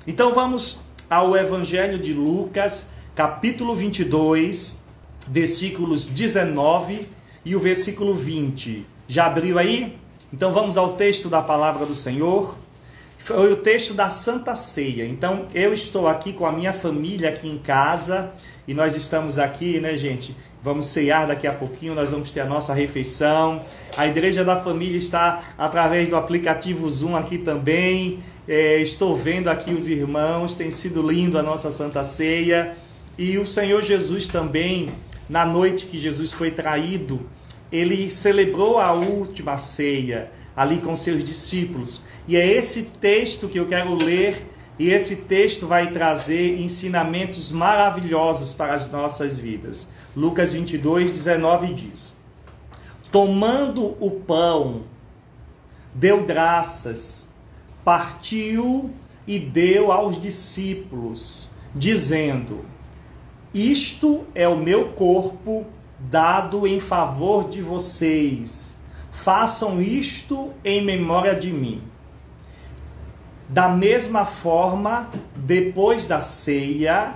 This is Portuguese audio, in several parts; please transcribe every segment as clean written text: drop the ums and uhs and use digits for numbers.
Então vamos ao Evangelho de Lucas, capítulo 22, versículos 19 e o versículo 20. Já abriu aí? Então vamos ao texto da palavra do Senhor. Foi o texto da Santa Ceia. Então eu estou aqui com a minha família aqui em casa e nós estamos aqui, né, gente? Vamos ceiar daqui a pouquinho, nós vamos ter a nossa refeição. A Igreja da Família está através do aplicativo Zoom aqui também. Estou vendo aqui os irmãos, tem sido lindo a nossa Santa Ceia. E o Senhor Jesus também, na noite que Jesus foi traído, ele celebrou a última ceia ali com seus discípulos. E é esse texto que eu quero ler, e esse texto vai trazer ensinamentos maravilhosos para as nossas vidas. Lucas 22, 19 diz: tomando o pão, deu graças, partiu e deu aos discípulos, dizendo: isto é o meu corpo dado em favor de vocês. Façam isto em memória de mim. Da mesma forma, depois da ceia,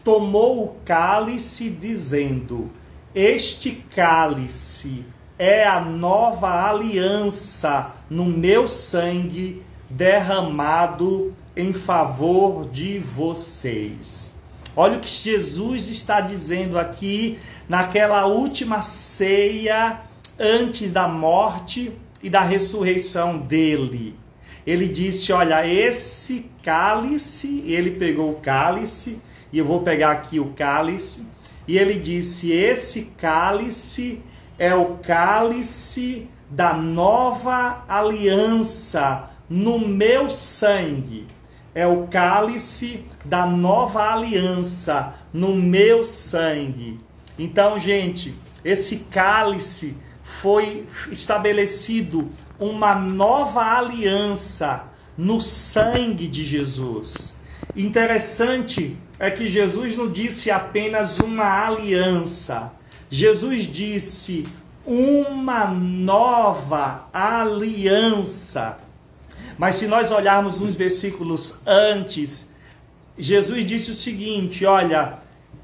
tomou o cálice, dizendo: este cálice é a nova aliança no meu sangue, derramado em favor de vocês. Olha o que Jesus está dizendo aqui, naquela última ceia, antes da morte e da ressurreição dele. Ele disse: olha, esse cálice, ele pegou o cálice, e eu vou pegar aqui o cálice, e ele disse: esse cálice é o cálice da nova aliança no meu sangue. É o cálice da nova aliança no meu sangue. Então, gente, esse cálice foi estabelecido uma nova aliança no sangue de Jesus. Interessante é que Jesus não disse apenas uma aliança. Jesus disse uma nova aliança. Mas se nós olharmos uns versículos antes, Jesus disse o seguinte: olha,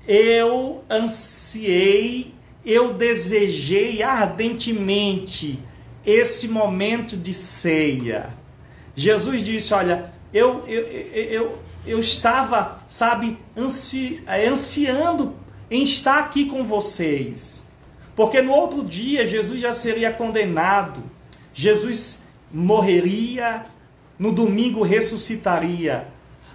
eu ansiei, eu desejei ardentemente esse momento de ceia. Jesus disse: olha, eu estava, sabe, ansiando em estar aqui com vocês. Porque no outro dia Jesus já seria condenado. Jesus morreria, no domingo ressuscitaria.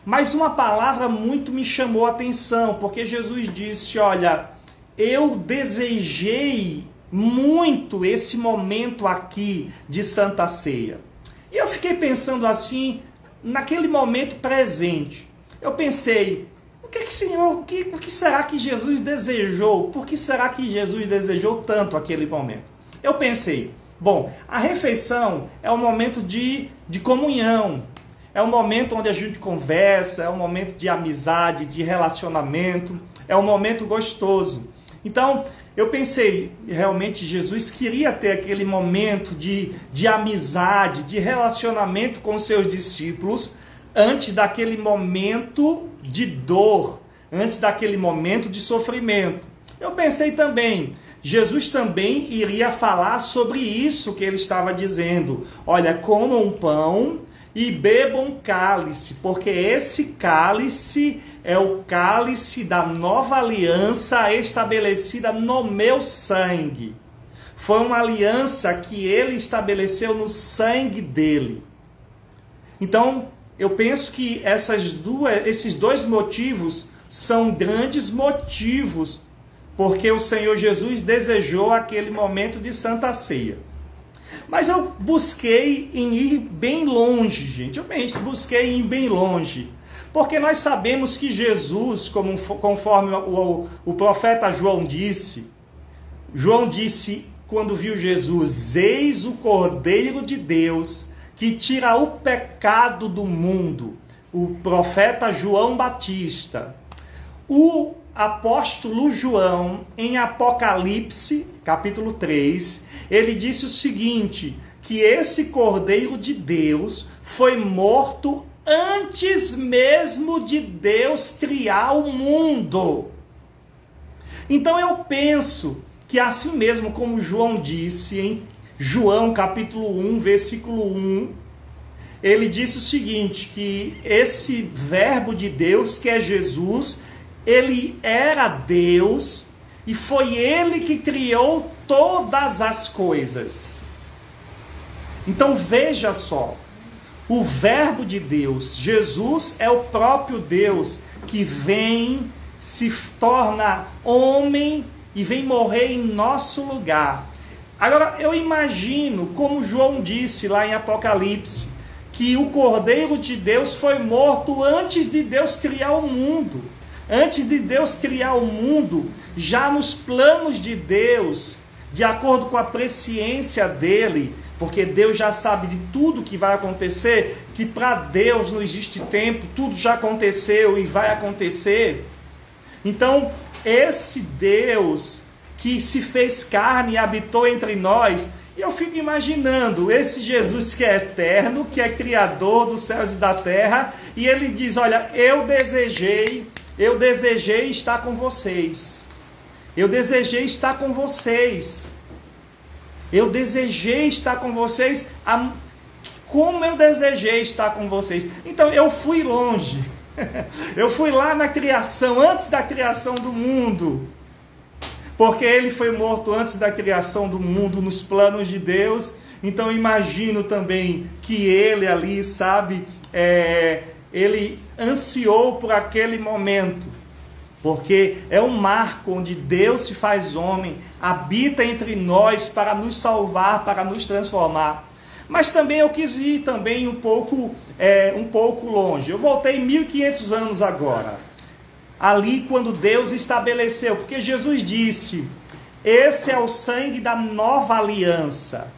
Mas uma palavra muito me chamou a atenção, porque Jesus disse: olha, eu desejei muito esse momento aqui de Santa Ceia. E eu fiquei pensando assim, naquele momento presente. Eu pensei: o que será que Jesus desejou? Por que será que Jesus desejou tanto aquele momento? Eu pensei: bom, a refeição é um momento de comunhão, é um momento onde a gente conversa, é um momento de amizade, de relacionamento, é um momento gostoso. Então, eu pensei, realmente Jesus queria ter aquele momento de amizade, de relacionamento com seus discípulos, antes daquele momento de dor, antes daquele momento de sofrimento. Eu pensei também, Jesus também iria falar sobre isso que ele estava dizendo. Olha, comam um pão e bebam um cálice, porque esse cálice é o cálice da nova aliança estabelecida no meu sangue. Foi uma aliança que ele estabeleceu no sangue dele. Então, eu penso que esses dois motivos são grandes motivos porque o Senhor Jesus desejou aquele momento de Santa Ceia. Mas eu busquei em ir bem longe, gente. Eu busquei em ir bem longe. Porque nós sabemos que Jesus, conforme o profeta João disse, quando viu Jesus: eis o Cordeiro de Deus que tira o pecado do mundo. O profeta João Batista. O apóstolo João, em Apocalipse, capítulo 3, ele disse o seguinte: que esse Cordeiro de Deus foi morto antes mesmo de Deus criar o mundo. Então eu penso que assim mesmo como João disse em João capítulo 1, versículo 1, ele disse o seguinte, que esse verbo de Deus, que é Jesus, ele era Deus e foi ele que criou todas as coisas. Então veja só, o verbo de Deus, Jesus é o próprio Deus que vem, se torna homem e vem morrer em nosso lugar. Agora eu imagino, como João disse lá em Apocalipse, que o Cordeiro de Deus foi morto antes de Deus criar o mundo. Antes de Deus criar o mundo, já nos planos de Deus, de acordo com a presciência dele, porque Deus já sabe de tudo que vai acontecer, que para Deus não existe tempo, tudo já aconteceu e vai acontecer. Então, esse Deus que se fez carne e habitou entre nós, e eu fico imaginando esse Jesus que é eterno, que é criador dos céus e da terra, e ele diz, olha, eu desejei estar com vocês. Eu desejei estar com vocês. Eu desejei estar com vocês. Como eu desejei estar com vocês. Então eu fui longe. Eu fui lá na criação, antes da criação do mundo. Porque ele foi morto antes da criação do mundo, nos planos de Deus. Então imagino também que ele ali, sabe, ele ansiou por aquele momento. Porque é um marco onde Deus se faz homem, habita entre nós para nos salvar, para nos transformar. Mas também eu quis ir também um pouco longe. Eu voltei 1500 anos agora. Ali quando Deus estabeleceu, porque Jesus disse, esse é o sangue da nova aliança.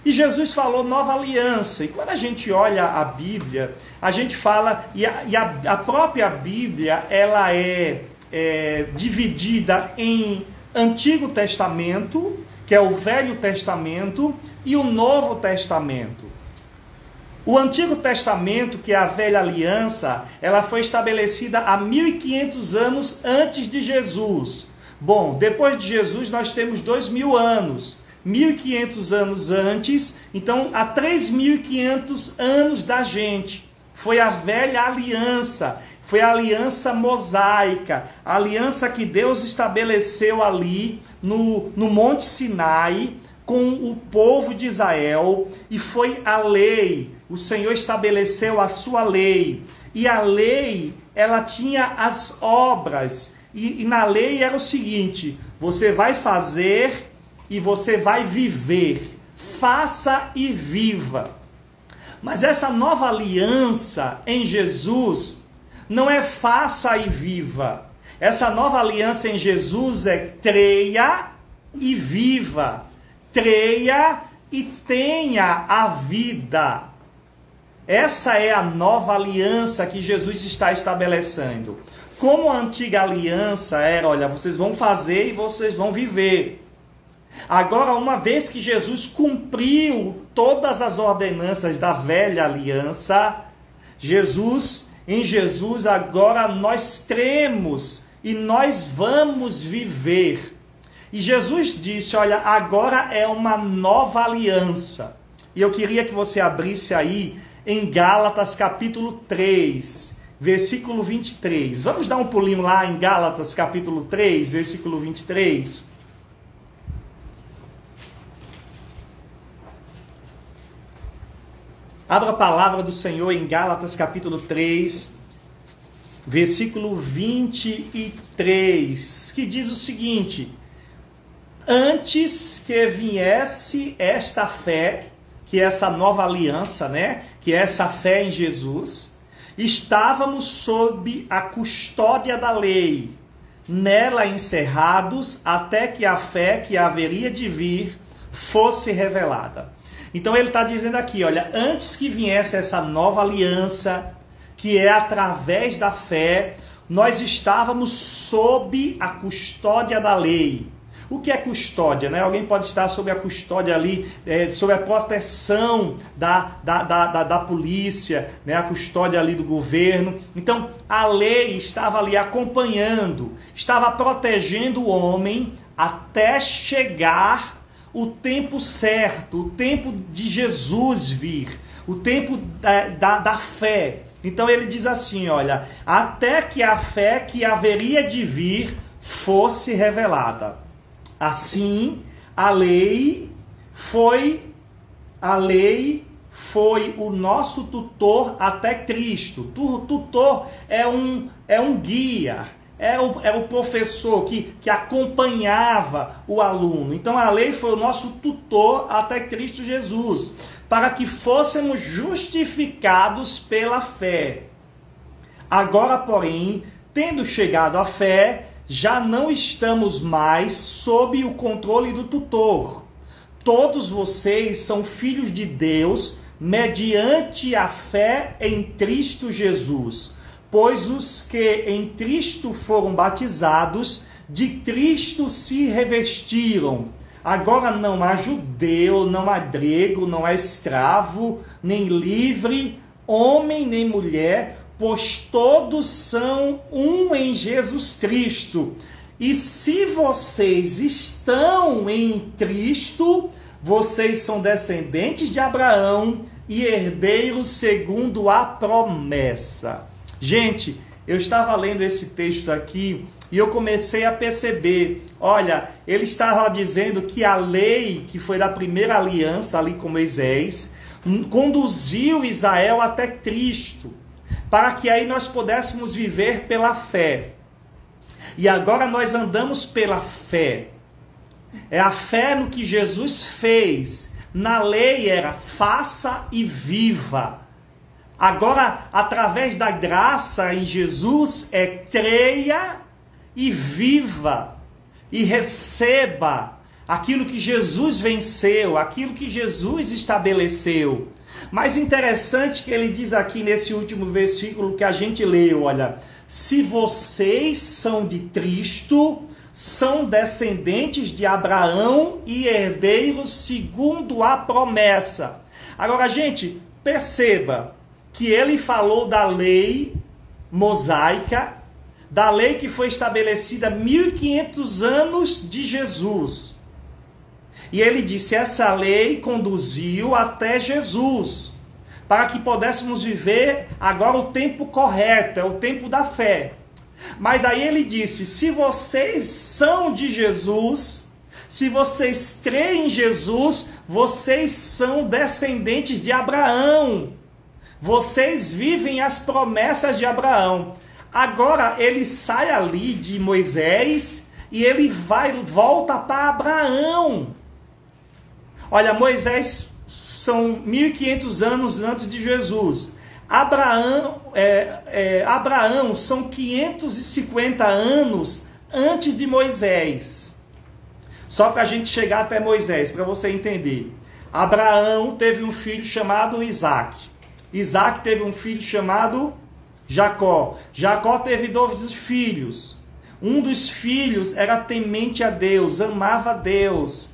E Jesus falou nova aliança. E quando a gente olha a Bíblia, a gente fala, e a própria Bíblia, ela é dividida em Antigo Testamento, que é o Velho Testamento, e o Novo Testamento. O Antigo Testamento, que é a Velha Aliança, ela foi estabelecida há 1500 anos antes de Jesus. Bom, depois de Jesus nós temos 2000 anos. 1500 anos antes, então há 3500 anos da gente. Foi a Velha Aliança, foi a aliança mosaica, a aliança que Deus estabeleceu ali no Monte Sinai com o povo de Israel, e foi a lei. O Senhor estabeleceu a sua lei, e a lei, ela tinha as obras, e na lei era o seguinte, você vai fazer e você vai viver, faça e viva. Mas essa nova aliança em Jesus não é faça e viva. Essa nova aliança em Jesus é creia e viva. Creia e tenha a vida. Essa é a nova aliança que Jesus está estabelecendo. Como a antiga aliança era, olha, vocês vão fazer e vocês vão viver. Agora, uma vez que Jesus cumpriu todas as ordenanças da velha aliança, em Jesus agora nós cremos e nós vamos viver. E Jesus disse, olha, agora é uma nova aliança. E eu queria que você abrisse aí em Gálatas capítulo 3, versículo 23. Vamos dar um pulinho lá em Gálatas capítulo 3, versículo 23. Abra a palavra do Senhor em Gálatas capítulo 3, versículo 23, que diz o seguinte: antes que viesse esta fé, que é essa nova aliança, né? Que é essa fé em Jesus, estávamos sob a custódia da lei, nela encerrados, até que a fé que haveria de vir fosse revelada. Então ele está dizendo aqui, olha, antes que viesse essa nova aliança, que é através da fé, nós estávamos sob a custódia da lei. O que é custódia, né? Alguém pode estar sob a custódia ali, sob a proteção da polícia, né? A custódia ali do governo. Então, a lei estava ali acompanhando, estava protegendo o homem até chegar o tempo certo, o tempo de Jesus vir, o tempo da fé. Então ele diz assim, olha, até que a fé que haveria de vir fosse revelada. Assim, a lei foi o nosso tutor até Cristo. Tutor é um guia, é o professor que acompanhava o aluno. Então a lei foi o nosso tutor até Cristo Jesus, para que fôssemos justificados pela fé. Agora, porém, tendo chegado à fé, já não estamos mais sob o controle do tutor. Todos vocês são filhos de Deus mediante a fé em Cristo Jesus. Pois os que em Cristo foram batizados, de Cristo se revestiram. Agora não há judeu, não há grego, não há escravo, nem livre, homem nem mulher, pois todos são um em Jesus Cristo. E se vocês estão em Cristo, vocês são descendentes de Abraão e herdeiros segundo a promessa. Gente, eu estava lendo esse texto aqui e eu comecei a perceber, olha, ele estava dizendo que a lei, que foi da primeira aliança ali com Moisés, conduziu Israel até Cristo, para que aí nós pudéssemos viver pela fé. E agora nós andamos pela fé. É a fé no que Jesus fez. Na lei era faça e viva. Agora, através da graça em Jesus, é creia e viva, e receba aquilo que Jesus venceu, aquilo que Jesus estabeleceu. Mas interessante que ele diz aqui nesse último versículo que a gente leu, olha, se vocês são de Cristo, são descendentes de Abraão e herdeiros segundo a promessa. Agora, gente, perceba que ele falou da lei mosaica, da lei que foi estabelecida 1500 anos de Jesus. E ele disse, essa lei conduziu até Jesus, para que pudéssemos viver agora o tempo correto, é o tempo da fé. Mas aí ele disse, se vocês são de Jesus, se vocês creem em Jesus, vocês são descendentes de Abraão. Vocês vivem as promessas de Abraão. Agora ele sai ali de Moisés e ele volta para Abraão. Olha, Moisés são 1500 anos antes de Jesus. Abraão são 550 anos antes de Moisés. Só para a gente chegar até Moisés, para você entender. Abraão teve um filho chamado Isaac. Isaac teve um filho chamado Jacó. Jacó teve 2 filhos. Um dos filhos era temente a Deus, amava a Deus.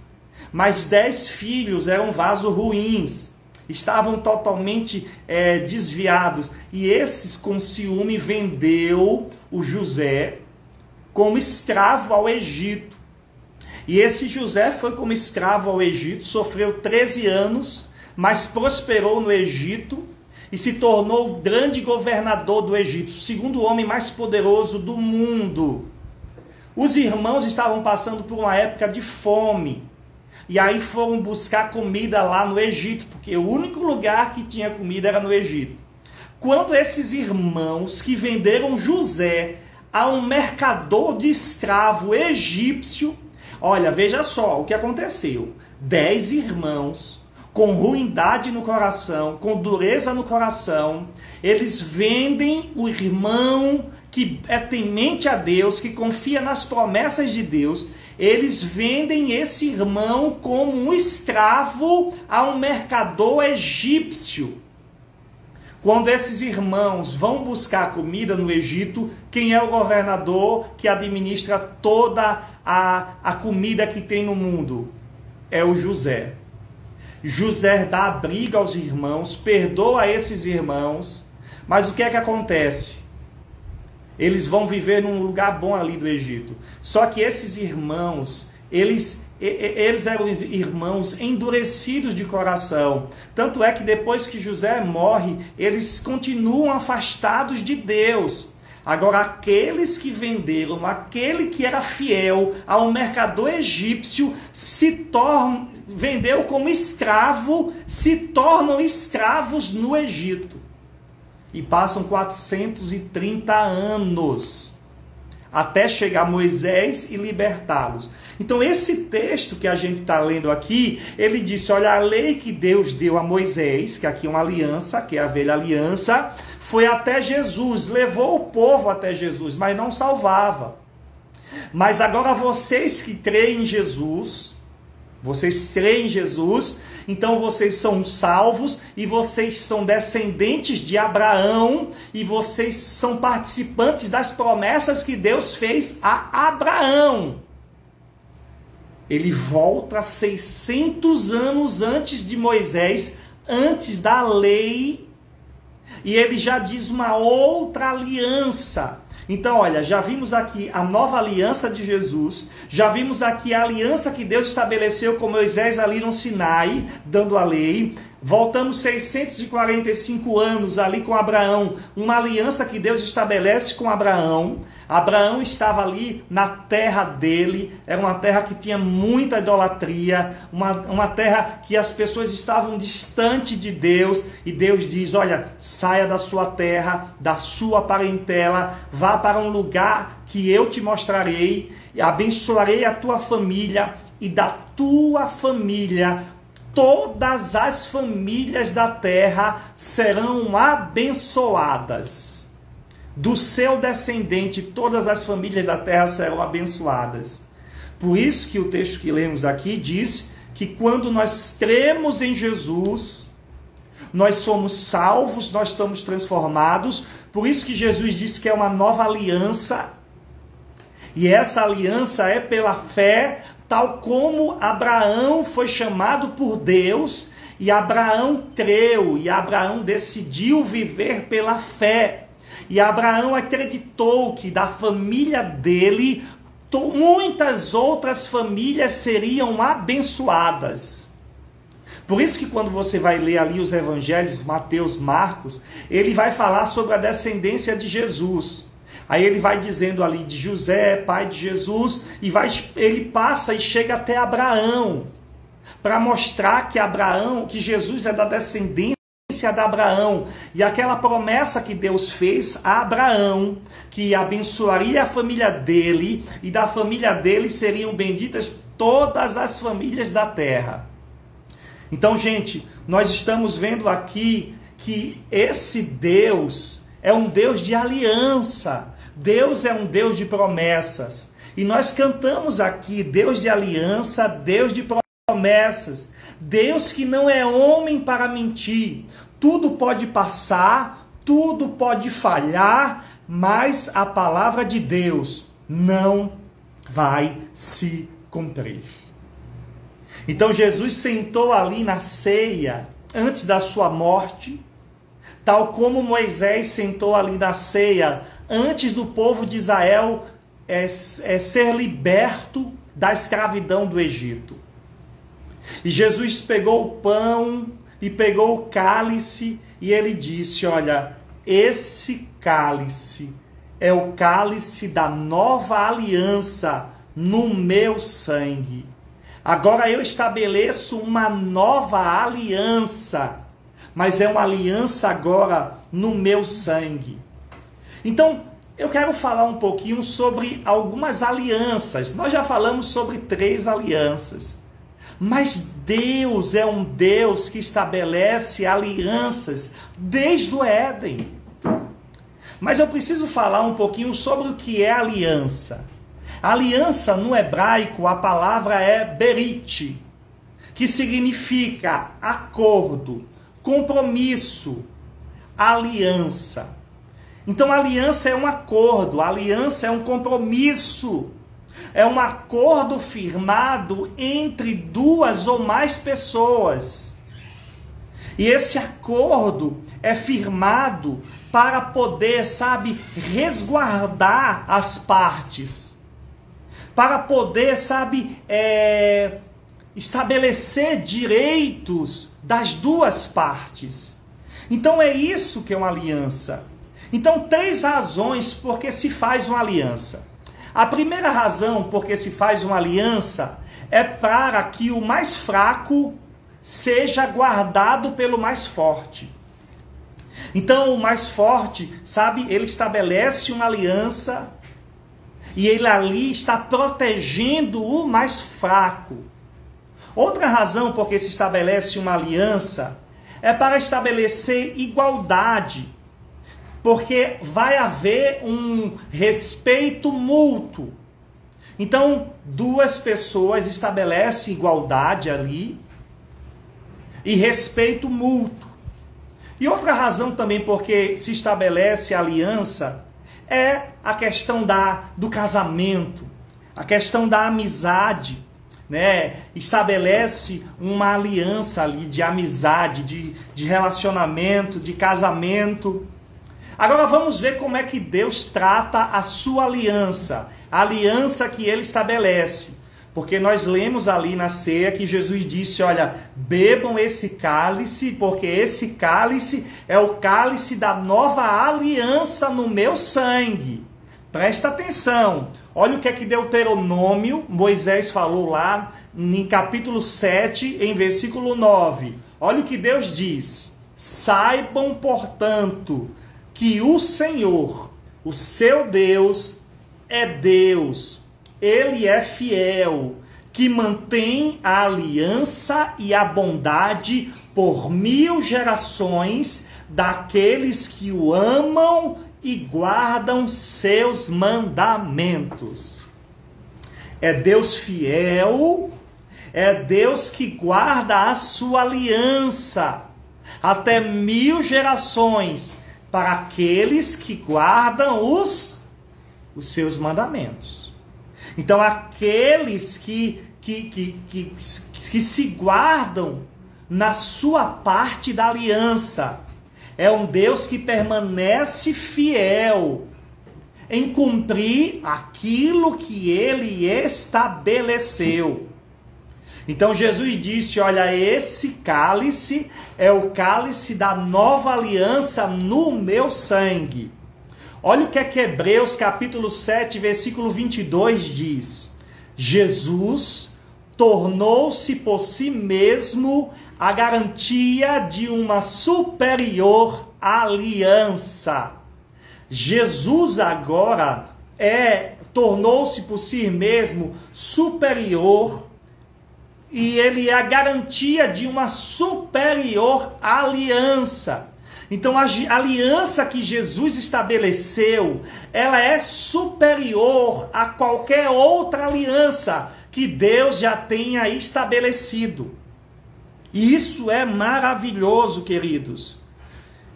Mas 10 filhos eram vasos ruins. Estavam totalmente desviados. E esses, com ciúme, vendeu o José como escravo ao Egito. E esse José foi como escravo ao Egito, sofreu 13 anos, mas prosperou no Egito e se tornou o grande governador do Egito, o segundo homem mais poderoso do mundo. Os irmãos estavam passando por uma época de fome. E aí foram buscar comida lá no Egito, porque o único lugar que tinha comida era no Egito. Quando esses irmãos que venderam José a um mercador de escravo egípcio, olha, veja só o que aconteceu. 10 irmãos com ruindade no coração, com dureza no coração, eles vendem o irmão que é temente a Deus, que confia nas promessas de Deus, eles vendem esse irmão como um escravo a um mercador egípcio. Quando esses irmãos vão buscar comida no Egito, quem é o governador que administra toda a comida que tem no mundo? É o José. José dá abrigo aos irmãos, perdoa esses irmãos, mas o que é que acontece? Eles vão viver num lugar bom ali do Egito. Só que esses irmãos, eles eram irmãos endurecidos de coração. Tanto é que depois que José morre, eles continuam afastados de Deus. Agora, aqueles que venderam, aquele que era fiel ao mercador egípcio, vendeu como escravo, se tornam escravos no Egito. E passam 430 anos até chegar Moisés e libertá-los. Então esse texto que a gente está lendo aqui, ele disse, olha, a lei que Deus deu a Moisés, que aqui é uma aliança, que é a velha aliança, foi até Jesus, levou o povo até Jesus, mas não salvava. Mas agora vocês que creem em Jesus, então vocês são salvos e vocês são descendentes de Abraão e vocês são participantes das promessas que Deus fez a Abraão. Ele volta 600 anos antes de Moisés, antes da lei, e ele já diz uma outra aliança. Então, olha, já vimos aqui a nova aliança de Jesus, já vimos aqui a aliança que Deus estabeleceu com Moisés ali no Sinai, dando a lei. Voltamos 645 anos ali com Abraão, uma aliança que Deus estabelece com Abraão. Abraão estava ali na terra dele, era uma terra que tinha muita idolatria, uma terra que as pessoas estavam distante de Deus, e Deus diz, olha, saia da sua terra, da sua parentela, vá para um lugar que eu te mostrarei, abençoarei a tua família, e da tua família todas as famílias da terra serão abençoadas. Do seu descendente, todas as famílias da terra serão abençoadas. Por isso que o texto que lemos aqui diz que quando nós cremos em Jesus, nós somos salvos, nós somos transformados. Por isso que Jesus disse que é uma nova aliança. E essa aliança é pela fé, tal como Abraão foi chamado por Deus, e Abraão creu, e Abraão decidiu viver pela fé. E Abraão acreditou que da família dele, muitas outras famílias seriam abençoadas. Por isso que quando você vai ler ali os evangelhos, Mateus, Marcos, ele vai falar sobre a descendência de Jesus. Aí ele vai dizendo ali de José, pai de Jesus, e ele passa e chega até Abraão, para mostrar que Jesus é da descendência de Abraão, e aquela promessa que Deus fez a Abraão, que abençoaria a família dele, e da família dele seriam benditas todas as famílias da terra. Então, gente, nós estamos vendo aqui que esse Deus é um Deus de aliança. Deus é um Deus de promessas. E nós cantamos aqui, Deus de aliança, Deus de promessas. Deus que não é homem para mentir. Tudo pode passar, tudo pode falhar, mas a palavra de Deus não vai se cumprir. Então Jesus sentou ali na ceia, antes da sua morte, tal como Moisés sentou ali na ceia, antes do povo de Israel ser liberto da escravidão do Egito. E Jesus pegou o pão e pegou o cálice, e ele disse, olha, esse cálice é o cálice da nova aliança no meu sangue. Agora eu estabeleço uma nova aliança, mas é uma aliança agora no meu sangue. Então, eu quero falar um pouquinho sobre algumas alianças. Nós já falamos sobre 3 alianças. Mas Deus é um Deus que estabelece alianças desde o Éden. Mas eu preciso falar um pouquinho sobre o que é aliança. Aliança no hebraico, a palavra é berit, que significa acordo, compromisso, aliança. Então, aliança é um acordo, aliança é um compromisso. É um acordo firmado entre duas ou mais pessoas. E esse acordo é firmado para poder, sabe, resguardar as partes. Para poder, sabe, estabelecer direitos das duas partes. Então é isso que é uma aliança. Então, 3 razões porque se faz uma aliança. A primeira razão porque se faz uma aliança é para que o mais fraco seja guardado pelo mais forte. Então, o mais forte, sabe, ele estabelece uma aliança e ele ali está protegendo o mais fraco. Outra razão porque se estabelece uma aliança é para estabelecer igualdade, porque vai haver um respeito mútuo. Então, 2 pessoas estabelecem igualdade ali e respeito mútuo. E outra razão também porque se estabelece a aliança é a questão do casamento, a questão da amizade, né? Estabelece uma aliança ali de amizade, de relacionamento, de casamento. Agora vamos ver como é que Deus trata a sua aliança, a aliança que ele estabelece. Porque nós lemos ali na ceia que Jesus disse, olha, bebam esse cálice, porque esse cálice é o cálice da nova aliança no meu sangue. Presta atenção, olha o que é que Deuteronômio, Moisés falou lá em capítulo 7, em versículo 9. Olha o que Deus diz, saibam, portanto, que o Senhor, o seu Deus, é Deus. Ele é fiel, que mantém a aliança e a bondade por 1000 gerações daqueles que o amam e guardam seus mandamentos. É Deus fiel, é Deus que guarda a sua aliança até 1000 gerações para aqueles que guardam os seus mandamentos. Então, aqueles que se guardam na sua parte da aliança, é um Deus que permanece fiel em cumprir aquilo que ele estabeleceu. Então, Jesus disse, olha, esse cálice é o cálice da nova aliança no meu sangue. Olha o que é que Hebreus capítulo 7, versículo 22 diz. Jesus tornou-se por si mesmo a garantia de uma superior aliança. Jesus agora tornou-se por si mesmo superior e ele é a garantia de uma superior aliança. Então, a aliança que Jesus estabeleceu, ela é superior a qualquer outra aliança que Deus já tenha estabelecido. E isso é maravilhoso, queridos.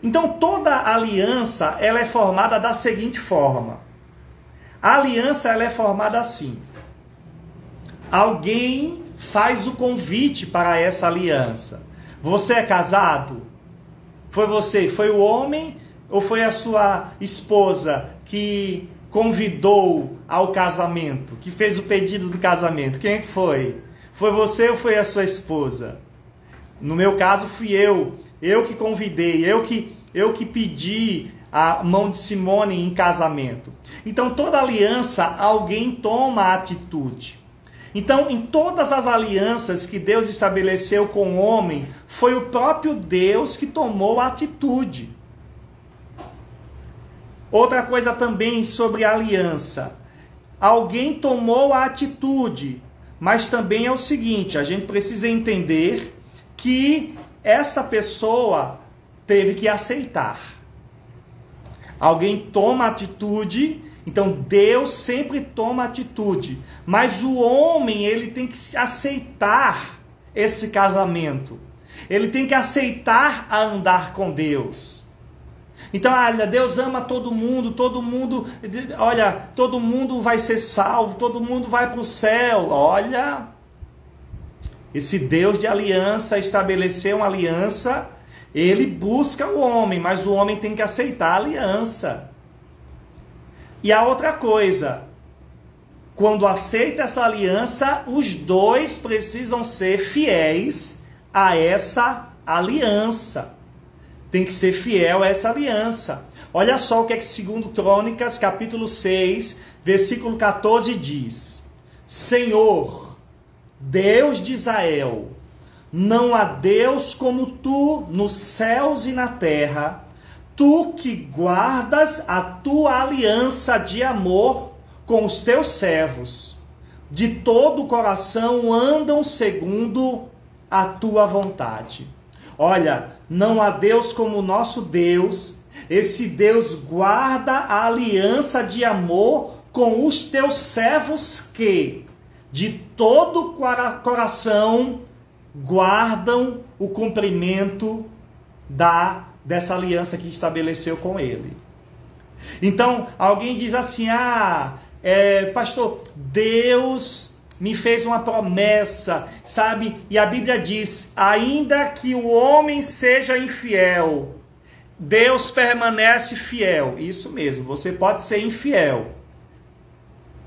Então, toda aliança, ela é formada da seguinte forma. A aliança, ela é formada assim. Alguém faz o convite para essa aliança. Você é casado? Foi você, foi o homem ou foi a sua esposa que convidou ao casamento, que fez o pedido do casamento? Quem é que foi? Foi você ou foi a sua esposa? No meu caso fui eu que convidei, eu que pedi a mão de Simone em casamento. Então toda aliança alguém toma a atitude. Então, em todas as alianças que Deus estabeleceu com o homem, foi o próprio Deus que tomou a atitude. Outra coisa também sobre a aliança. Alguém tomou a atitude, mas também é o seguinte, a gente precisa entender que essa pessoa teve que aceitar. Alguém toma a atitude. Então, Deus sempre toma atitude, mas o homem, ele tem que aceitar esse casamento. Ele tem que aceitar a andar com Deus. Então, olha, Deus ama todo mundo, olha, todo mundo vai ser salvo, todo mundo vai para o céu. Olha, esse Deus de aliança estabeleceu uma aliança, ele busca o homem, mas o homem tem que aceitar a aliança. E a outra coisa, quando aceita essa aliança, os dois precisam ser fiéis a essa aliança. Tem que ser fiel a essa aliança. Olha só o que é que 2 Crônicas, capítulo 6, versículo 14 diz: Senhor, Deus de Israel, não há Deus como tu nos céus e na terra, tu que guardas a tua aliança de amor com os teus servos, de todo o coração andam segundo a tua vontade. Olha, não há Deus como o nosso Deus. Esse Deus guarda a aliança de amor com os teus servos que, de todo o coração, guardam o cumprimento dessa aliança que estabeleceu com ele. Então, alguém diz assim, pastor, Deus me fez uma promessa, sabe? E a Bíblia diz, ainda que o homem seja infiel, Deus permanece fiel. Isso mesmo, você pode ser infiel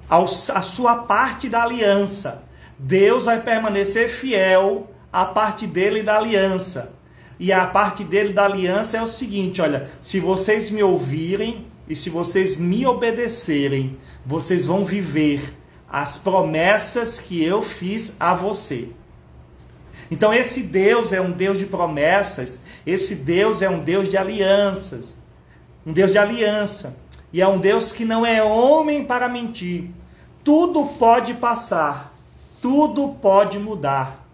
à sua parte da aliança. Deus vai permanecer fiel à parte dele da aliança. E a parte dele da aliança é o seguinte, olha, se vocês me ouvirem e se vocês me obedecerem, vocês vão viver as promessas que eu fiz a você. Então esse Deus é um Deus de promessas, esse Deus é um Deus de alianças, um Deus de aliança, e é um Deus que não é homem para mentir. Tudo pode passar, tudo pode mudar,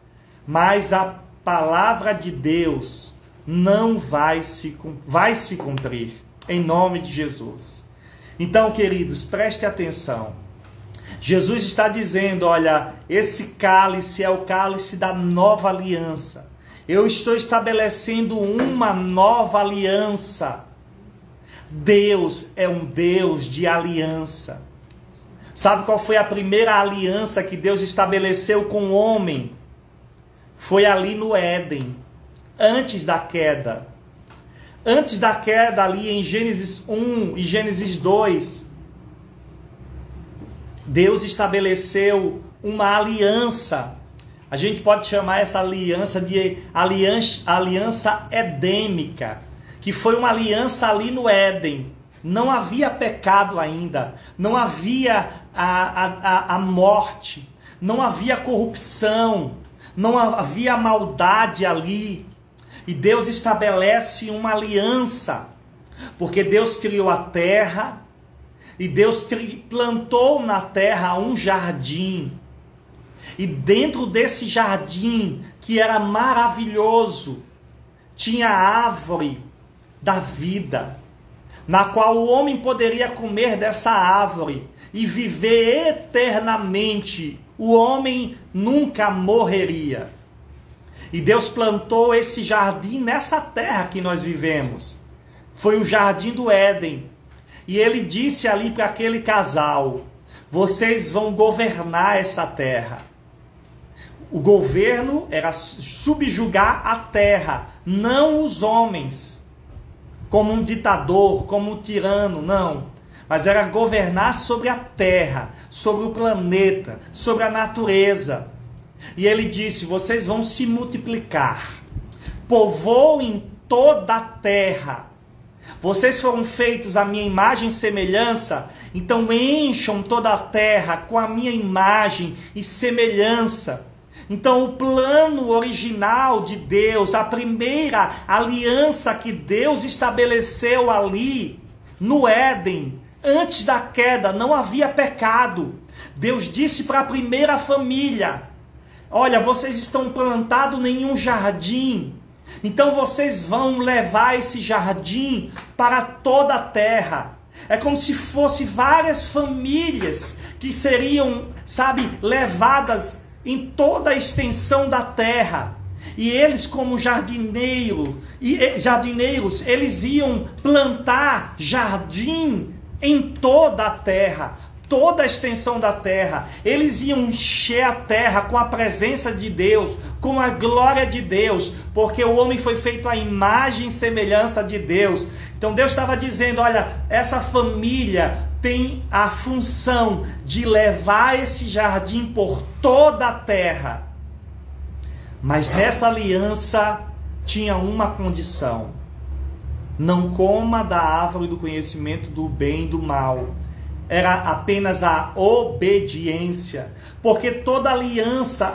mas a palavra de Deus não vai se cumprir, em nome de Jesus. Então, queridos, preste atenção. Jesus está dizendo, olha, esse cálice é o cálice da nova aliança. Eu estou estabelecendo uma nova aliança. Deus é um Deus de aliança. Sabe qual foi a primeira aliança que Deus estabeleceu com o homem? Foi ali no Éden, antes da queda. Antes da queda, ali em Gênesis 1 e Gênesis 2, Deus estabeleceu uma aliança. A gente pode chamar essa aliança de aliança edêmica, que foi uma aliança ali no Éden. Não havia pecado ainda, não havia a morte, não havia corrupção, não havia maldade ali. E Deus estabelece uma aliança, porque Deus criou a terra, e Deus plantou na terra um jardim. E dentro desse jardim, que era maravilhoso, tinha a árvore da vida, na qual o homem poderia comer dessa árvore e viver eternamente. O homem nunca morreria. E Deus plantou esse jardim nessa terra que nós vivemos. Foi o jardim do Éden. E ele disse ali para aquele casal, vocês vão governar essa terra. O governo era subjugar a terra, não os homens, como um ditador, como um tirano, não. Mas era governar sobre a terra, sobre o planeta, sobre a natureza. E ele disse, vocês vão se multiplicar, povoem toda a terra. Vocês foram feitos à minha imagem e semelhança, então encham toda a terra com a minha imagem e semelhança. Então o plano original de Deus, a primeira aliança que Deus estabeleceu ali no Éden, antes da queda, não havia pecado. Deus disse para a primeira família, olha, vocês estão plantados em um jardim, então vocês vão levar esse jardim para toda a terra. É como se fosse várias famílias que seriam, levadas em toda a extensão da terra. E eles, como jardineiros, eles iam plantar jardim em toda a terra, toda a extensão da terra. Eles iam encher a terra com a presença de Deus, com a glória de Deus, porque o homem foi feito à imagem e semelhança de Deus. Então Deus estava dizendo, olha, essa família tem a função de levar esse jardim por toda a terra. Mas nessa aliança tinha uma condição: não coma da árvore do conhecimento do bem e do mal. Era apenas a obediência, porque toda aliança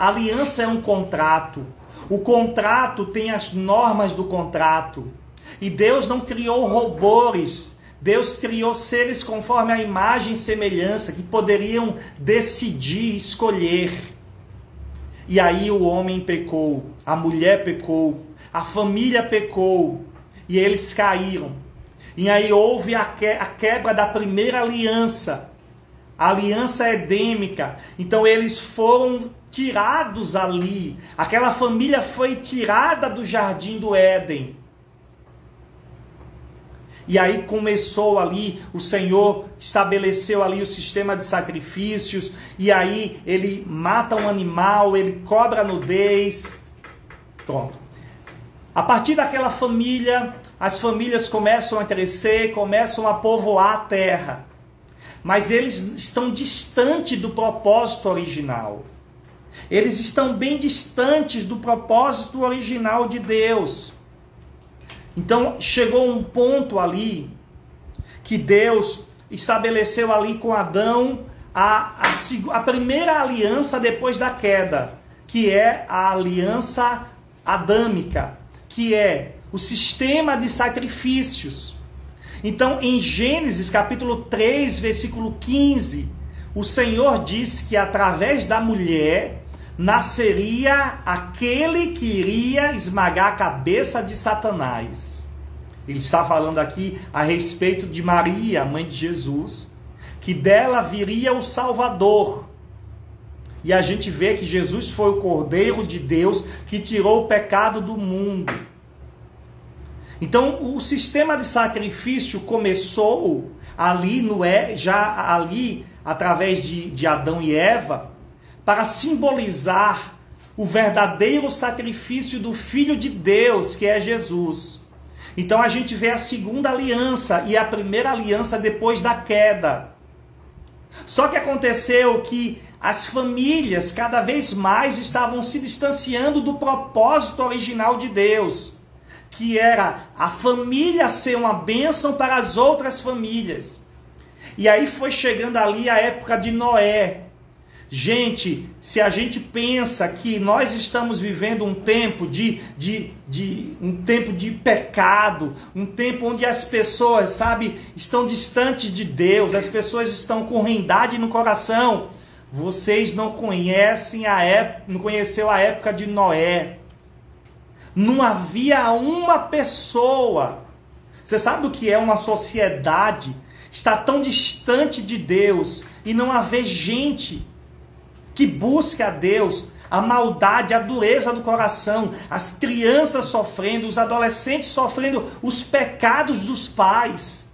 é um contrato. O contrato tem as normas do contrato. E Deus não criou robôs, Deus criou seres conforme a imagem e semelhança, que poderiam decidir, escolher. E aí o homem pecou, a mulher pecou, a família pecou, e eles caíram. E aí houve a quebra da primeira aliança, a aliança edêmica. Então eles foram tirados ali, aquela família foi tirada do jardim do Éden. E aí começou ali, o Senhor estabeleceu ali o sistema de sacrifícios, e aí ele mata um animal, ele cobra a nudez. Pronto. A partir daquela família, as famílias começam a crescer, começam a povoar a terra. Mas eles estão distantes do propósito original. Eles estão bem distantes do propósito original de Deus. Então chegou um ponto ali que Deus estabeleceu ali com Adão a primeira aliança depois da queda, que é a aliança adâmica, que é o sistema de sacrifícios. Então em Gênesis capítulo 3, versículo 15, o Senhor disse que através da mulher nasceria aquele que iria esmagar a cabeça de Satanás. Ele está falando aqui a respeito de Maria, mãe de Jesus, que dela viria o Salvador. E a gente vê que Jesus foi o Cordeiro de Deus que tirou o pecado do mundo. Então o sistema de sacrifício começou ali, já ali através de Adão e Eva, para simbolizar o verdadeiro sacrifício do Filho de Deus, que é Jesus. Então a gente vê a segunda aliança e a primeira aliança depois da queda. Só que aconteceu que as famílias cada vez mais estavam se distanciando do propósito original de Deus, que era a família ser uma bênção para as outras famílias. E aí foi chegando ali a época de Noé. Gente, se a gente pensa que nós estamos vivendo um tempo um tempo de pecado, um tempo onde as pessoas, estão distantes de Deus, as pessoas estão com ruindade no coração, vocês não conhecem não conheceu a época de Noé. Não havia uma pessoa. Você sabe o que é uma sociedade estar tão distante de Deus e não haver gente que busca a Deus? A maldade, a dureza do coração, as crianças sofrendo, os adolescentes sofrendo os pecados dos pais.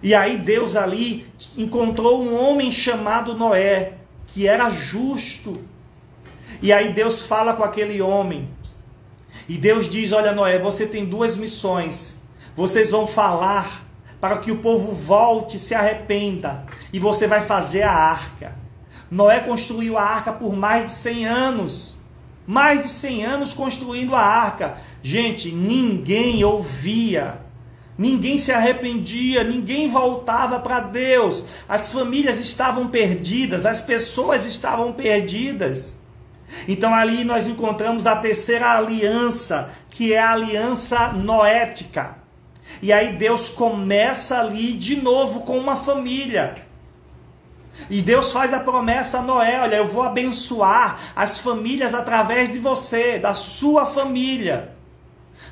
E aí Deus ali encontrou um homem chamado Noé, que era justo. E aí Deus fala com aquele homem. E Deus diz, olha Noé, você tem duas missões. Vocês vão falar para que o povo volte e se arrependa. E você vai fazer a arca. Noé construiu a arca por mais de 100 anos. Mais de 100 anos construindo a arca. Gente, ninguém ouvia. Ninguém se arrependia. Ninguém voltava para Deus. As famílias estavam perdidas. As pessoas estavam perdidas. Então ali nós encontramos a terceira aliança, que é a aliança noética. E aí Deus começa ali de novo com uma família. E Deus faz a promessa a Noé, olha, eu vou abençoar as famílias através de você, da sua família.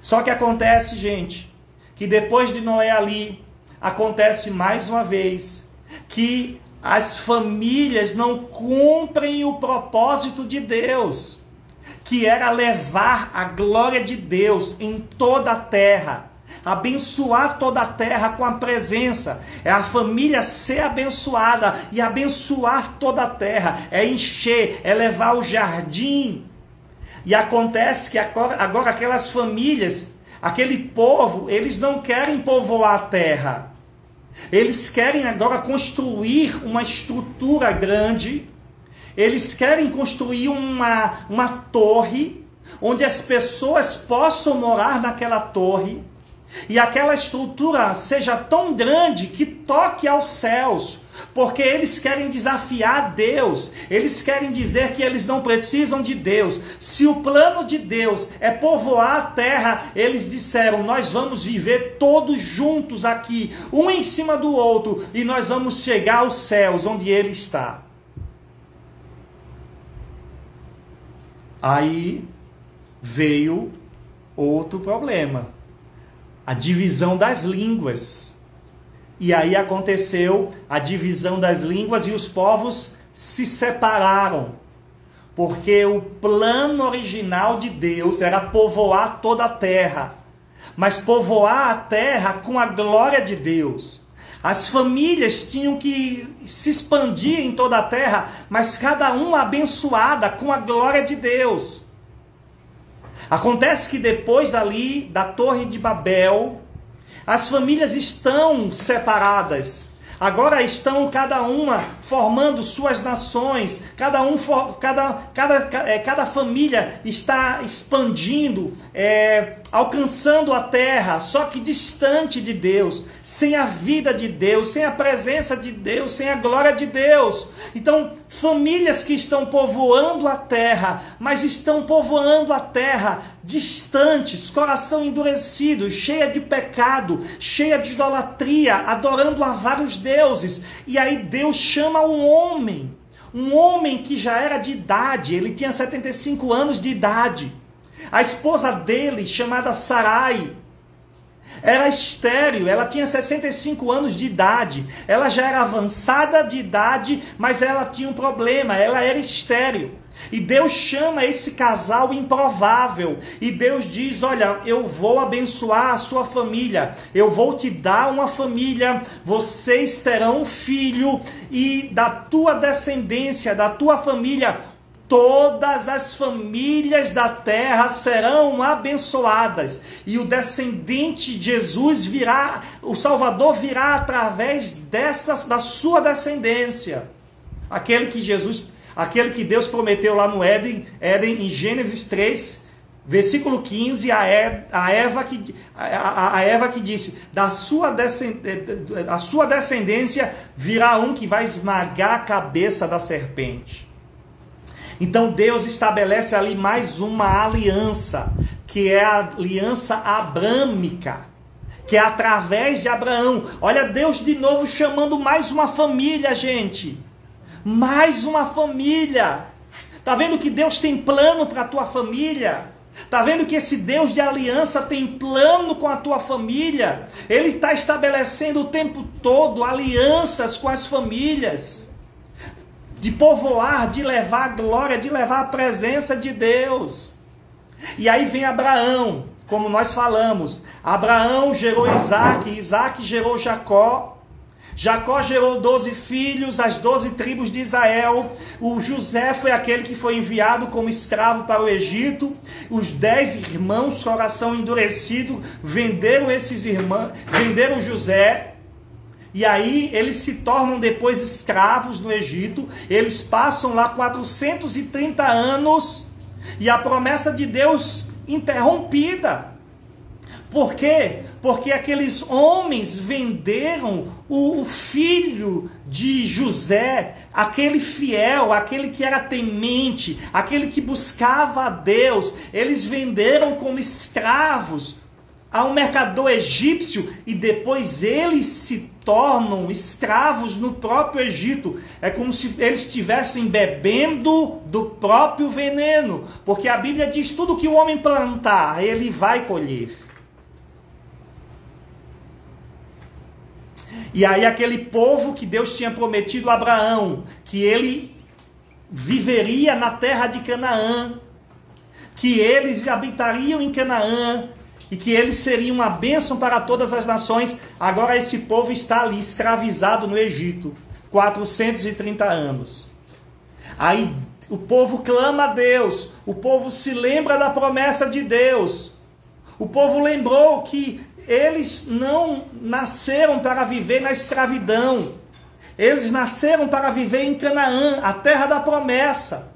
Só que acontece, gente, que depois de Noé ali, acontece mais uma vez, que as famílias não cumprem o propósito de Deus. que era levar a glória de Deus em toda a terra, abençoar toda a terra com a presença, é a família ser abençoada e abençoar toda a terra, é encher, é levar o jardim. E acontece que agora aquelas famílias, aquele povo, eles não querem povoar a terra, eles querem agora construir uma estrutura grande, eles querem construir uma torre, onde as pessoas possam morar naquela torre, e aquela estrutura seja tão grande que toque aos céus, porque eles querem desafiar Deus, eles querem dizer que eles não precisam de Deus. Se o plano de Deus é povoar a terra, eles disseram, nós vamos viver todos juntos aqui, um em cima do outro, e nós vamos chegar aos céus, onde Ele está. Aí veio outro problema, a divisão das línguas. E aí aconteceu a divisão das línguas e os povos se separaram. Porque o plano original de Deus era povoar toda a terra. Mas povoar a terra com a glória de Deus. As famílias tinham que se expandir em toda a terra, mas cada uma abençoada com a glória de Deus. Acontece que depois dali, da Torre de Babel, as famílias estão separadas. Agora estão cada uma formando suas nações, cada família está expandindo, alcançando a terra, só que distante de Deus, sem a vida de Deus, sem a presença de Deus, sem a glória de Deus. Então, famílias que estão povoando a terra, mas estão povoando a terra distantes, coração endurecido, cheia de pecado, cheia de idolatria, adorando a vários deuses. E aí Deus chama um homem que já era de idade, ele tinha 75 anos de idade. A esposa dele, chamada Sarai, era estéril, ela tinha 65 anos de idade, ela já era avançada de idade, mas ela tinha um problema, ela era estéril. E Deus chama esse casal improvável, e Deus diz, olha, eu vou abençoar a sua família, eu vou te dar uma família, vocês terão um filho, e da tua descendência, da tua família, todas as famílias da terra serão abençoadas, e o descendente de Jesus virá, o Salvador virá através da sua descendência, aquele que Deus prometeu lá no Éden, em Gênesis 3, versículo 15, a Eva que disse, a sua descendência virá um que vai esmagar a cabeça da serpente. Então Deus estabelece ali mais uma aliança, que é a aliança abrâmica, que é através de Abraão. Olha, Deus de novo chamando mais uma família, gente. Mais uma família. Está vendo que Deus tem plano para a tua família? Está vendo que esse Deus de aliança tem plano com a tua família? Ele está estabelecendo o tempo todo alianças com as famílias. De povoar, de levar a glória, de levar a presença de Deus. E aí vem Abraão, como nós falamos. Abraão gerou Isaac, Isaac gerou Jacó. Jacó gerou 12 filhos, as 12 tribos de Israel. O José foi aquele que foi enviado como escravo para o Egito. Os 10 irmãos, coração endurecido, venderam esses irmãos, venderam José. E aí eles se tornam depois escravos no Egito. Eles passam lá 430 anos. E a promessa de Deus interrompida. Por quê? Porque aqueles homens venderam o filho de José, aquele fiel, aquele que era temente, aquele que buscava a Deus. Eles venderam como escravos a um mercador egípcio e depois eles se tornam escravos no próprio Egito. É como se eles estivessem bebendo do próprio veneno, porque a Bíblia diz, tudo que o homem plantar, ele vai colher. E aí aquele povo que Deus tinha prometido a Abraão, que ele viveria na terra de Canaã, que eles habitariam em Canaã e que eles seriam uma bênção para todas as nações. Agora esse povo está ali escravizado no Egito, 430 anos. Aí o povo clama a Deus, o povo se lembra da promessa de Deus. O povo lembrou que eles não nasceram para viver na escravidão. Eles nasceram para viver em Canaã, a terra da promessa.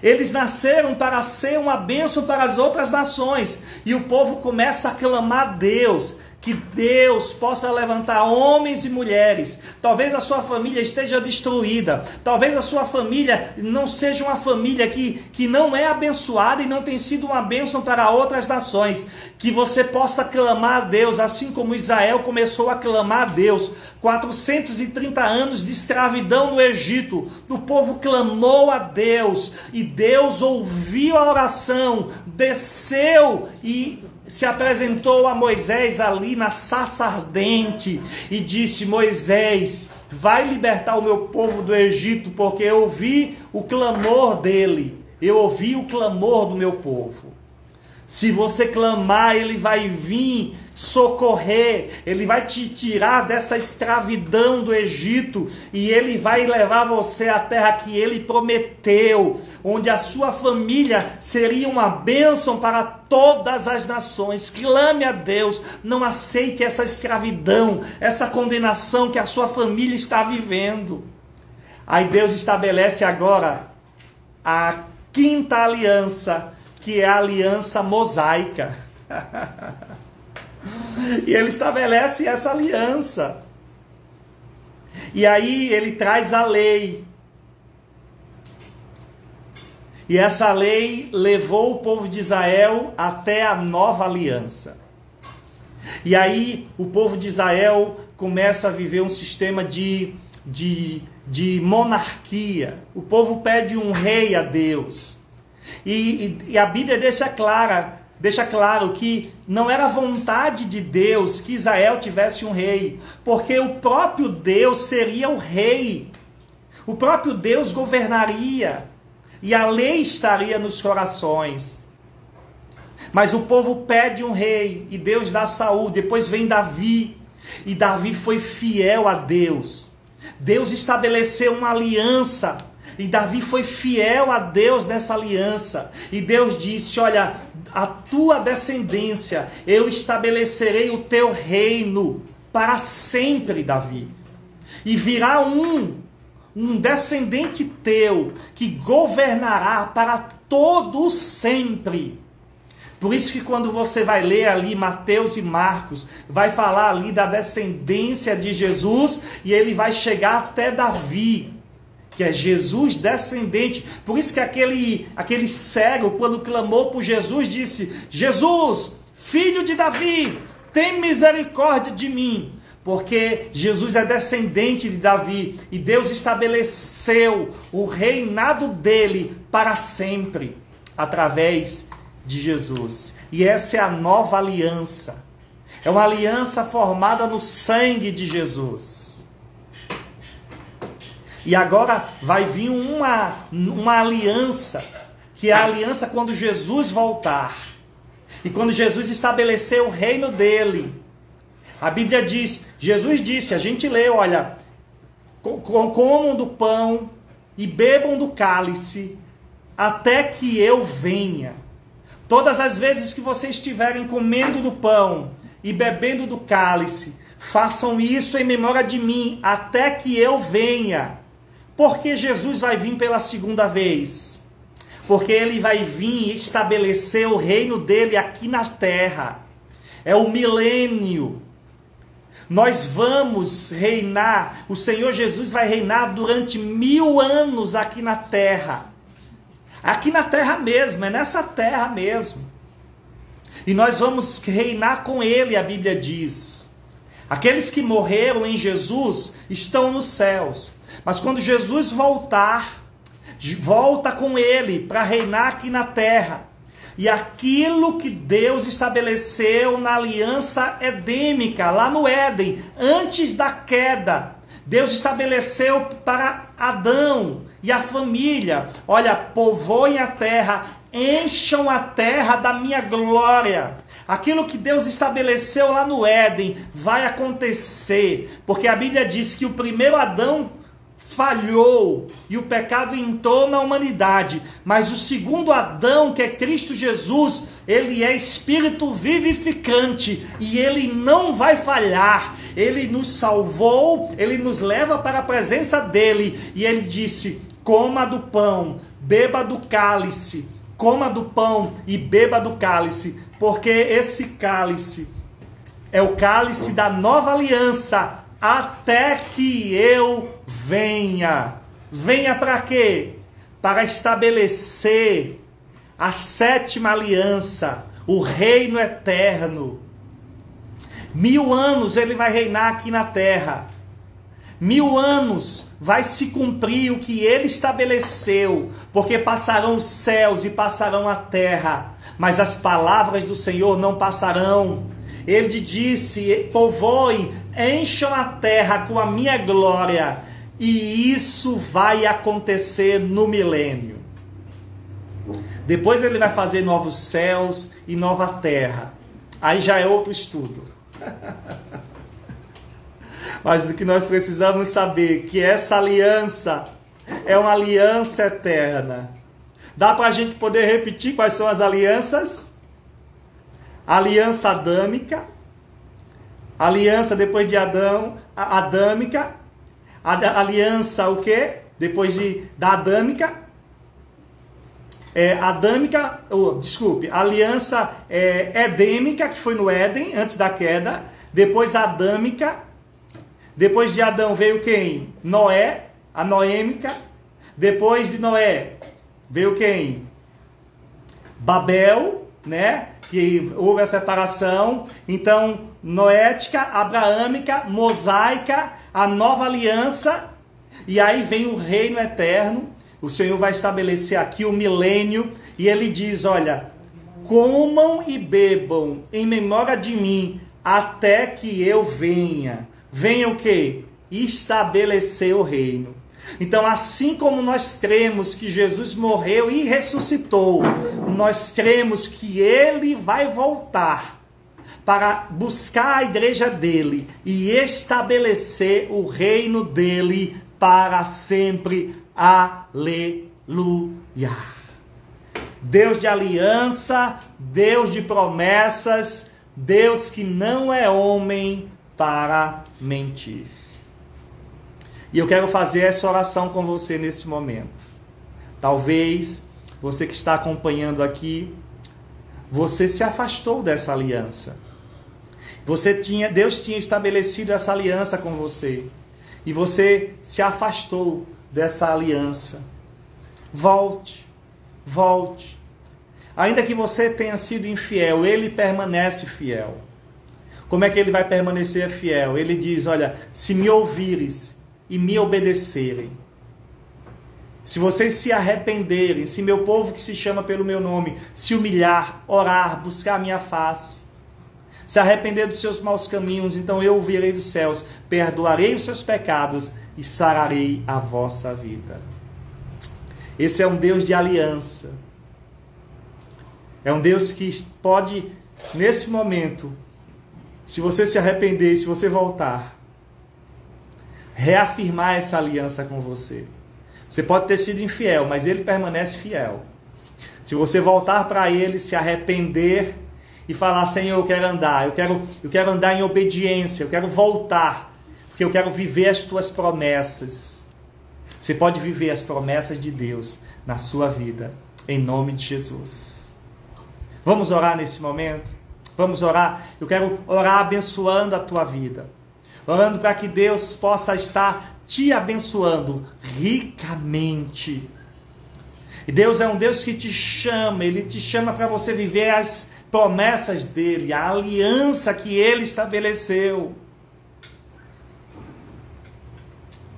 Eles nasceram para ser uma bênção para as outras nações. E o povo começa a clamar a Deus, que Deus possa levantar homens e mulheres. Talvez a sua família esteja destruída. Talvez a sua família não seja uma família que não é abençoada e não tem sido uma bênção para outras nações. Que você possa clamar a Deus, assim como Israel começou a clamar a Deus. 430 anos de escravidão no Egito. O povo clamou a Deus e Deus ouviu a oração, desceu e se apresentou a Moisés ali na sarça ardente e disse: Moisés, vai libertar o meu povo do Egito, porque eu ouvi o clamor dele, eu ouvi o clamor do meu povo. Se você clamar, ele vai vir socorrer, ele vai te tirar dessa escravidão do Egito e ele vai levar você à terra que ele prometeu, onde a sua família seria uma bênção para todas as nações. Clame a Deus, não aceite essa escravidão, essa condenação que a sua família está vivendo. Aí Deus estabelece agora a quinta aliança, que é a aliança mosaica. E ele estabelece essa aliança. E aí ele traz a lei. E essa lei levou o povo de Israel até a nova aliança. E aí o povo de Israel começa a viver um sistema de monarquia. O povo pede um rei a Deus. E a Bíblia deixa claro que não era vontade de Deus que Israel tivesse um rei, porque o próprio Deus seria o rei, o próprio Deus governaria, e a lei estaria nos corações. Mas o povo pede um rei, e Deus dá Saul, depois vem Davi, e Davi foi fiel a Deus. Deus estabeleceu uma aliança, e Davi foi fiel a Deus nessa aliança. E Deus disse: olha, a tua descendência, eu estabelecerei o teu reino para sempre, Davi. E virá um descendente teu que governará para todo sempre. Por isso que quando você vai ler ali Mateus e Marcos, vai falar ali da descendência de Jesus e ele vai chegar até Davi, que é Jesus descendente. Por isso que aquele cego, quando clamou por Jesus, disse: Jesus, filho de Davi, tem misericórdia de mim. Porque Jesus é descendente de Davi e Deus estabeleceu o reinado dele para sempre, através de Jesus. E essa é a nova aliança. É uma aliança formada no sangue de Jesus. E agora vai vir uma aliança, que é a aliança quando Jesus voltar. E quando Jesus estabelecer o reino dele. A Bíblia diz, Jesus disse, a gente lê, olha, comam do pão e bebam do cálice, até que eu venha. Todas as vezes que vocês estiverem comendo do pão e bebendo do cálice, façam isso em memória de mim, até que eu venha. Porque Jesus vai vir pela segunda vez? Porque ele vai vir estabelecer o reino dele aqui na terra. É o milênio. Nós vamos reinar, o Senhor Jesus vai reinar durante 1000 anos aqui na terra. Aqui na terra mesmo, é nessa terra mesmo. E nós vamos reinar com ele, a Bíblia diz. Aqueles que morreram em Jesus estão nos céus. Mas quando Jesus voltar, volta com ele para reinar aqui na terra. E aquilo que Deus estabeleceu na aliança edêmica, lá no Éden, antes da queda, Deus estabeleceu para Adão e a família: olha, povoem a terra, encham a terra da minha glória. Aquilo que Deus estabeleceu lá no Éden vai acontecer, porque a Bíblia diz que o primeiro Adão falhou e o pecado entrou na humanidade, mas o segundo Adão, que é Cristo Jesus, ele é espírito vivificante e ele não vai falhar. Ele nos salvou, ele nos leva para a presença dele e ele disse: coma do pão, beba do cálice, coma do pão e beba do cálice, porque esse cálice é o cálice da nova aliança, até que eu venha. Venha para quê? Para estabelecer a 7ª aliança, o reino eterno. 1000 anos ele vai reinar aqui na terra. 1000 anos vai se cumprir o que ele estabeleceu, porque passarão os céus e passarão a terra, mas as palavras do Senhor não passarão. Ele disse: povoem, encham a terra com a minha glória, e isso vai acontecer no milênio. Depois ele vai fazer novos céus e nova terra. Aí já é outro estudo. Mas o que nós precisamos saber que essa aliança é uma aliança eterna. Dá para a gente poder repetir quais são as alianças? Aliança adâmica, aliança depois de Adão, adâmica, aliança o quê? Depois da adâmica, aliança edêmica, que foi no Éden, antes da queda, depois adâmica, depois de Adão veio quem? Noé, a noêmica, depois de Noé veio quem? Babel, né? Que houve a separação. Então, noética, abraâmica, mosaica, a nova aliança, e aí vem o reino eterno. O Senhor vai estabelecer aqui o milênio, e ele diz: olha, comam e bebam em memória de mim, até que eu venha. Venha o quê? Estabelecer o reino. Então, assim como nós cremos que Jesus morreu e ressuscitou, nós cremos que ele vai voltar para buscar a igreja dele e estabelecer o reino dele para sempre. Aleluia! Deus de aliança, Deus de promessas, Deus que não é homem para mentir. E eu quero fazer essa oração com você nesse momento. Talvez você que está acompanhando aqui, você se afastou dessa aliança. Deus tinha estabelecido essa aliança com você, e você se afastou dessa aliança. Volte, volte. Ainda que você tenha sido infiel, ele permanece fiel. Como é que ele vai permanecer fiel? Ele diz: olha, se me ouvires e me obedecerem, se vocês se arrependerem, se meu povo que se chama pelo meu nome se humilhar, orar, buscar a minha face, se arrepender dos seus maus caminhos, então eu ouvirei dos céus, perdoarei os seus pecados e sararei a vossa vida. Esse é um Deus de aliança. É um Deus que pode, nesse momento, se você se arrepender, se você voltar, reafirmar essa aliança com você. Você pode ter sido infiel, mas ele permanece fiel. Se você voltar para ele, se arrepender e falar: Senhor, eu quero andar, eu quero andar em obediência, eu quero voltar, porque eu quero viver as tuas promessas. Você pode viver as promessas de Deus na sua vida, em nome de Jesus. Vamos orar nesse momento? Vamos orar? Eu quero orar abençoando a tua vida, orando para que Deus possa estar te abençoando ricamente. E Deus é um Deus que te chama, Ele te chama para você viver as promessas dEle, a aliança que Ele estabeleceu.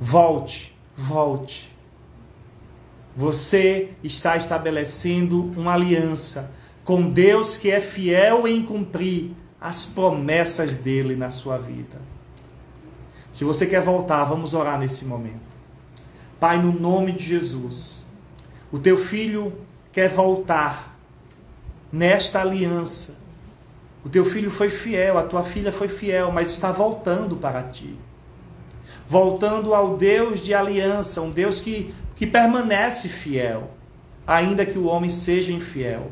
Volte, volte. Você está estabelecendo uma aliança com Deus que é fiel em cumprir as promessas dEle na sua vida. Se você quer voltar, vamos orar nesse momento. Pai, no nome de Jesus, o teu filho quer voltar nesta aliança. O teu filho foi fiel, a tua filha foi fiel, mas está voltando para ti. Voltando ao Deus de aliança, um Deus que permanece fiel, ainda que o homem seja infiel.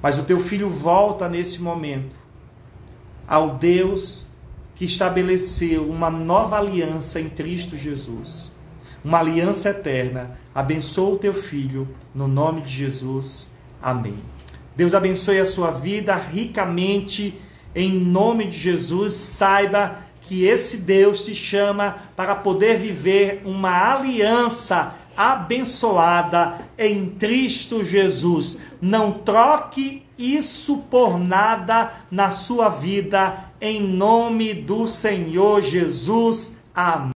Mas o teu filho volta nesse momento ao Deus que estabeleceu uma nova aliança em Cristo Jesus. Uma aliança eterna. Abençoa o teu filho, no nome de Jesus. Amém. Deus abençoe a sua vida ricamente, em nome de Jesus. Saiba que esse Deus te chama para poder viver uma aliança abençoada em Cristo Jesus. Não troque isso por nada na sua vida, em nome do Senhor Jesus. Amém.